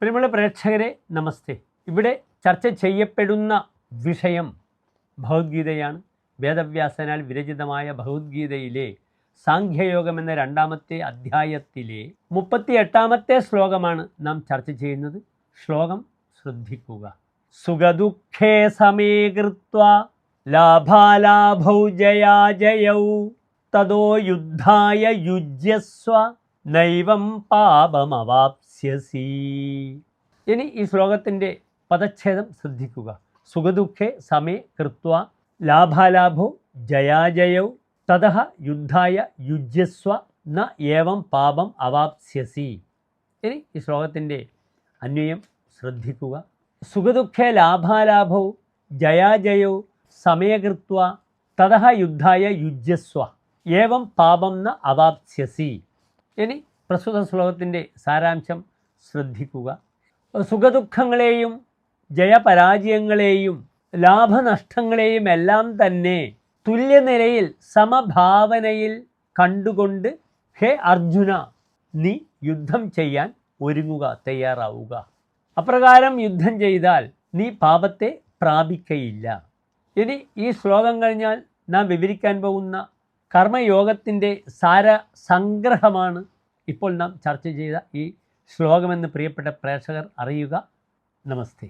പ്രിയമുള്ള പ്രേക്ഷകരെ നമസ്തേ. ഇവിടെ ചർച്ച ചെയ്യപ്പെടുന്ന വിഷയം ഭഗവത്ഗീതയാണ്. വേദവ്യാസനാൽ വിരചിതമായ ഭഗവത്ഗീതയിലെ സാഖ്യയോഗം എന്ന 2ാമത്തെ അധ്യായത്തിലെ 38ാമത്തെ ശ്ലോകമാണ് നാം ചർച്ച ചെയ്യുന്നത്. ശ്ലോകം ശ്രദ്ധിക്കുക. സുഖദുഃഖേ സമേ കൃത്വാ ലാഭാലാഭൗ ജയാജയൗ തതോ യുദ്ധായ യുജ്യസ്വ നൈവം പാപമവാപ്സ്യസി. ഇനി ഈ ശ്ലോകത്തിൻ്റെ പദച്ഛേദം ശ്രദ്ധിക്കുക. സുഖദുഃഖേ സമേ കൃത്വാ ലാഭാലാഭോ ജയാജയൗ തതഃ യുദ്ധായ യുജ്യസ്വ ന ഏവം പാപം അവാപ്സ്യസി. ഇനി ഈ ശ്ലോകത്തിൻ്റെ അന്വയം ശ്രദ്ധിക്കുക. സുഖദുഃഖേ ലാഭാലാഭൗ ജയാജയൗ സമയകൃത്വ തതഃ യുദ്ധായ യുജ്യസ്വ ഏവം പാപം ന അവാപ്സ്യസി. ഇനി പ്രസ്തുത ശ്ലോകത്തിൻ്റെ സാരാംശം ശ്രദ്ധിക്കുക. സുഖദുഃഖങ്ങളെയും ജയപരാജയങ്ങളെയും ലാഭനഷ്ടങ്ങളെയും എല്ലാം തന്നെ തുല്യനിലയിൽ സമഭാവനയിൽ കണ്ടുകൊണ്ട് ഹേ അർജുന, നീ യുദ്ധം ചെയ്യാൻ ഒരുങ്ങുക, തയ്യാറാവുക. അപ്രകാരം യുദ്ധം ചെയ്താൽ നീ പാപത്തെ പ്രാപിക്കയില്ല. ഇനി ഈ ശ്ലോകം കഴിഞ്ഞാൽ നാം വിവരിക്കാൻ പോകുന്ന കർമ്മയോഗത്തിൻ്റെ സാരസംഗ്രഹമാണ് ഇപ്പോൾ നാം ചർച്ച ചെയ്ത ഈ ശ്ലോകമെന്ന് പ്രിയപ്പെട്ട പ്രേക്ഷകർ അറിയുക. നമസ്തേ.